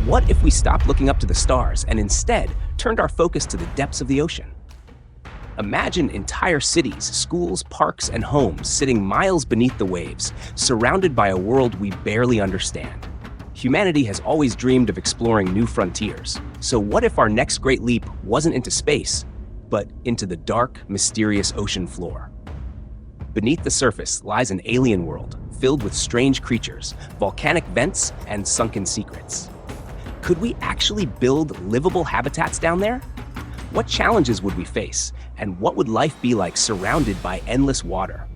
What if we stopped looking up to the stars and instead turned our focus to the depths of the ocean? Imagine entire cities, schools, parks, and homes sitting miles beneath the waves, surrounded by a world we barely understand. Humanity has always dreamed of exploring new frontiers. So what if our next great leap wasn't into space, but into the dark, mysterious ocean floor? Beneath the surface lies an alien world filled with strange creatures, volcanic vents, and sunken secrets. Could we actually build livable habitats down there? What challenges would we face, and what would life be like surrounded by endless water?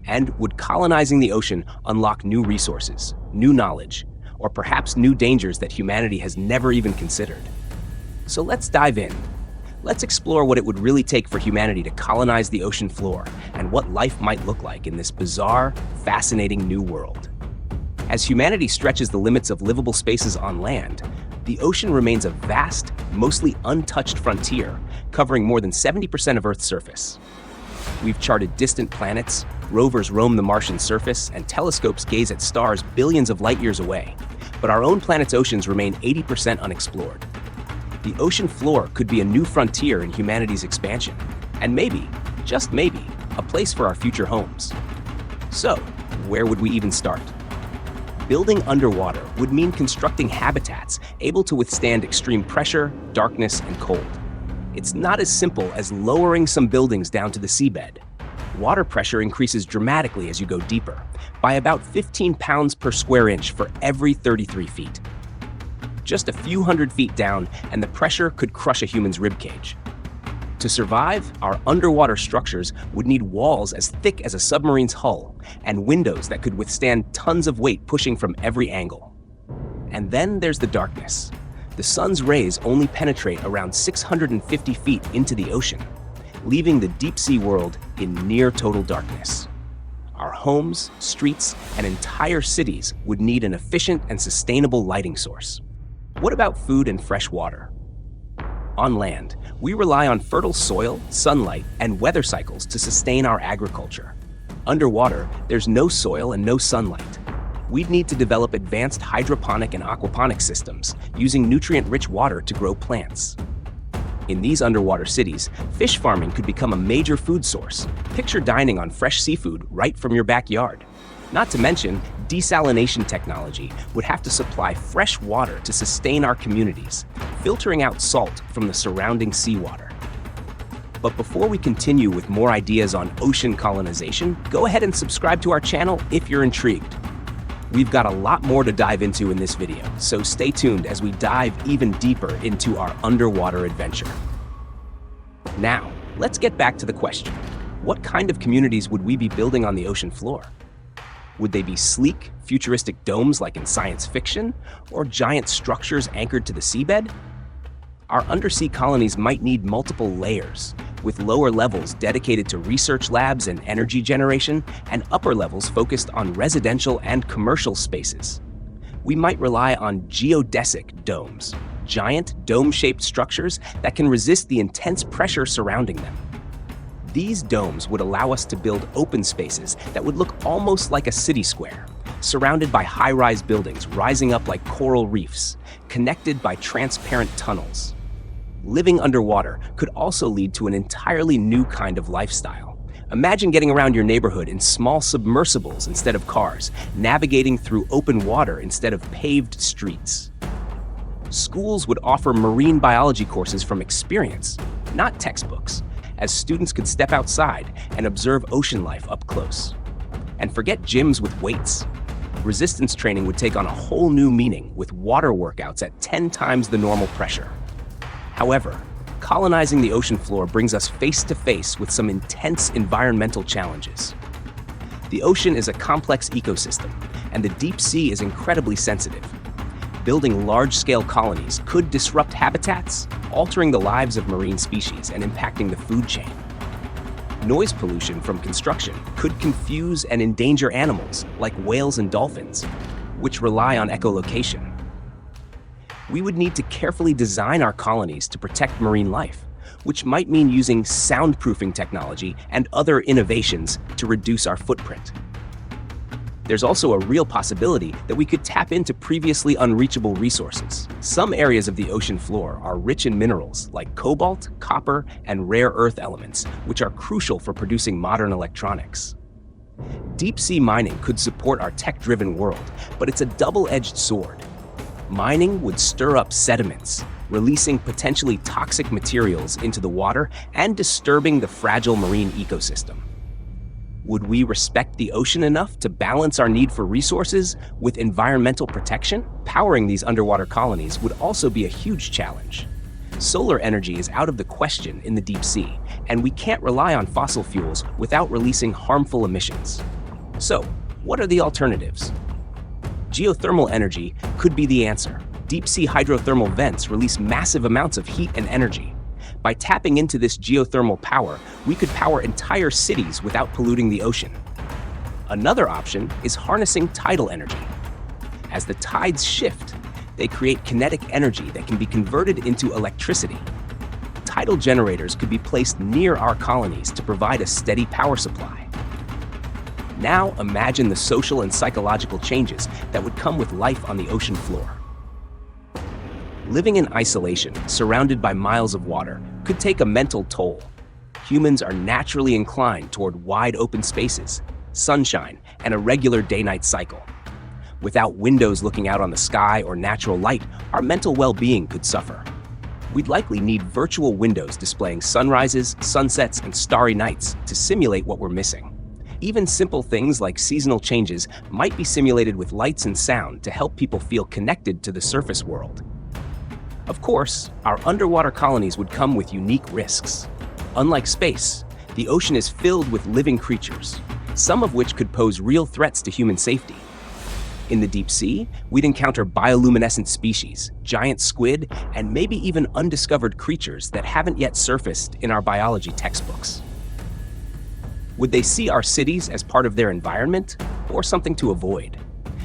And would colonizing the ocean unlock new resources, new knowledge, or perhaps new dangers that humanity has never even considered? So let's dive in. Let's explore what it would really take for humanity to colonize the ocean floor and what life might look like in this bizarre, fascinating new world. As humanity stretches the limits of livable spaces on land, the ocean remains a vast, mostly untouched frontier, covering more than 70% of Earth's surface. We've charted distant planets, rovers roam the Martian surface, and telescopes gaze at stars billions of light years away. But our own planet's oceans remain 80% unexplored. The ocean floor could be a new frontier in humanity's expansion, and maybe, just maybe, a place for our future homes. So, where would we even start? Building underwater would mean constructing habitats able to withstand extreme pressure, darkness, and cold. It's not as simple as lowering some buildings down to the seabed. Water pressure increases dramatically as you go deeper, by about 15 pounds per square inch for every 33 feet. Just a few hundred feet down, and the pressure could crush a human's ribcage. To survive, our underwater structures would need walls as thick as a submarine's hull and windows that could withstand tons of weight pushing from every angle. And then there's the darkness. The sun's rays only penetrate around 650 feet into the ocean, leaving the deep-sea world in near total darkness. Our homes, streets, and entire cities would need an efficient and sustainable lighting source. What about food and fresh water? On land, we rely on fertile soil, sunlight, and weather cycles to sustain our agriculture. Underwater, there's no soil and no sunlight. We'd need to develop advanced hydroponic and aquaponic systems using nutrient-rich water to grow plants. In these underwater cities, fish farming could become a major food source. Picture dining on fresh seafood right from your backyard. Not to mention, desalination technology would have to supply fresh water to sustain our communities, filtering out salt from the surrounding seawater. But before we continue with more ideas on ocean colonization, go ahead and subscribe to our channel if you're intrigued. We've got a lot more to dive into in this video, so stay tuned as we dive even deeper into our underwater adventure. Now, let's get back to the question. What kind of communities would we be building on the ocean floor? Would they be sleek, futuristic domes like in science fiction, or giant structures anchored to the seabed? Our undersea colonies might need multiple layers, with lower levels dedicated to research labs and energy generation, and upper levels focused on residential and commercial spaces. We might rely on geodesic domes, giant dome-shaped structures that can resist the intense pressure surrounding them. These domes would allow us to build open spaces that would look almost like a city square, surrounded by high-rise buildings rising up like coral reefs, connected by transparent tunnels. Living underwater could also lead to an entirely new kind of lifestyle. Imagine getting around your neighborhood in small submersibles instead of cars, navigating through open water instead of paved streets. Schools would offer marine biology courses from experience, not textbooks, as students could step outside and observe ocean life up close. And forget gyms with weights. Resistance training would take on a whole new meaning with water workouts at 10 times the normal pressure. However, colonizing the ocean floor brings us face to face with some intense environmental challenges. The ocean is a complex ecosystem, and the deep sea is incredibly sensitive. Building large-scale colonies could disrupt habitats, altering the lives of marine species and impacting the food chain. Noise pollution from construction could confuse and endanger animals like whales and dolphins, which rely on echolocation. We would need to carefully design our colonies to protect marine life, which might mean using soundproofing technology and other innovations to reduce our footprint. There's also a real possibility that we could tap into previously unreachable resources. Some areas of the ocean floor are rich in minerals like cobalt, copper, and rare earth elements, which are crucial for producing modern electronics. Deep-sea mining could support our tech-driven world, but it's a double-edged sword. Mining would stir up sediments, releasing potentially toxic materials into the water and disturbing the fragile marine ecosystem. Would we respect the ocean enough to balance our need for resources with environmental protection? Powering these underwater colonies would also be a huge challenge. Solar energy is out of the question in the deep sea, and we can't rely on fossil fuels without releasing harmful emissions. So, what are the alternatives? Geothermal energy could be the answer. Deep-sea hydrothermal vents release massive amounts of heat and energy. By tapping into this geothermal power, we could power entire cities without polluting the ocean. Another option is harnessing tidal energy. As the tides shift, they create kinetic energy that can be converted into electricity. Tidal generators could be placed near our colonies to provide a steady power supply. Now imagine the social and psychological changes that would come with life on the ocean floor. Living in isolation, surrounded by miles of water, could take a mental toll. Humans are naturally inclined toward wide open spaces, sunshine, and a regular day-night cycle. Without windows looking out on the sky or natural light, our mental well-being could suffer. We'd likely need virtual windows displaying sunrises, sunsets, and starry nights to simulate what we're missing. Even simple things like seasonal changes might be simulated with lights and sound to help people feel connected to the surface world. Of course, our underwater colonies would come with unique risks. Unlike space, the ocean is filled with living creatures, some of which could pose real threats to human safety. In the deep sea, we'd encounter bioluminescent species, giant squid, and maybe even undiscovered creatures that haven't yet surfaced in our biology textbooks. Would they see our cities as part of their environment or something to avoid?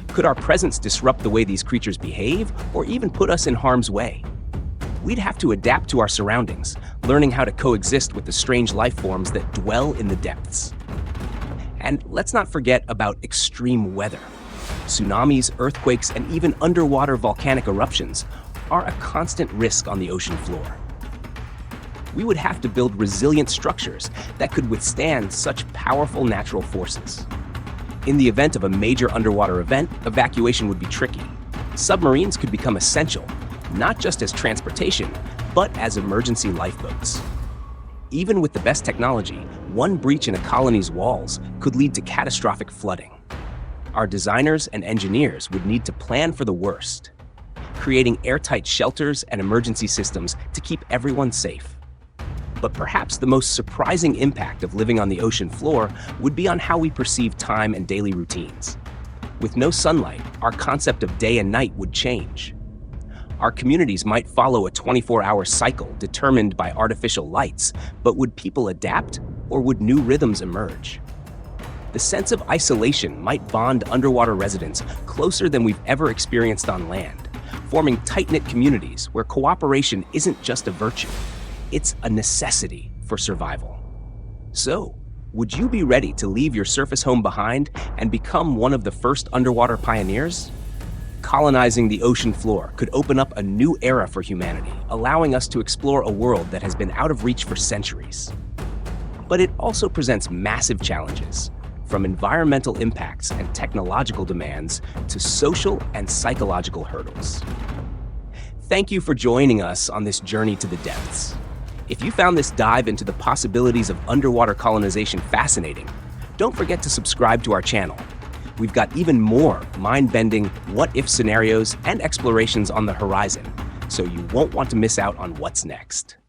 Could our presence disrupt the way these creatures behave or even put us in harm's way? We'd have to adapt to our surroundings, learning how to coexist with the strange life forms that dwell in the depths. And let's not forget about extreme weather. Tsunamis, earthquakes, and even underwater volcanic eruptions are a constant risk on the ocean floor. We would have to build resilient structures that could withstand such powerful natural forces. In the event of a major underwater event, evacuation would be tricky. Submarines could become essential, not just as transportation, but as emergency lifeboats. Even with the best technology, one breach in a colony's walls could lead to catastrophic flooding. Our designers and engineers would need to plan for the worst, creating airtight shelters and emergency systems to keep everyone safe. But perhaps the most surprising impact of living on the ocean floor would be on how we perceive time and daily routines. With no sunlight, our concept of day and night would change. Our communities might follow a 24-hour cycle determined by artificial lights, but would people adapt, or would new rhythms emerge? The sense of isolation might bond underwater residents closer than we've ever experienced on land, forming tight-knit communities where cooperation isn't just a virtue, it's a necessity for survival. So, would you be ready to leave your surface home behind and become one of the first underwater pioneers? Colonizing the ocean floor could open up a new era for humanity, allowing us to explore a world that has been out of reach for centuries. But it also presents massive challenges, from environmental impacts and technological demands to social and psychological hurdles. Thank you for joining us on this journey to the depths. If you found this dive into the possibilities of underwater colonization fascinating, don't forget to subscribe to our channel. We've got even more mind-bending what-if scenarios and explorations on the horizon, so you won't want to miss out on what's next.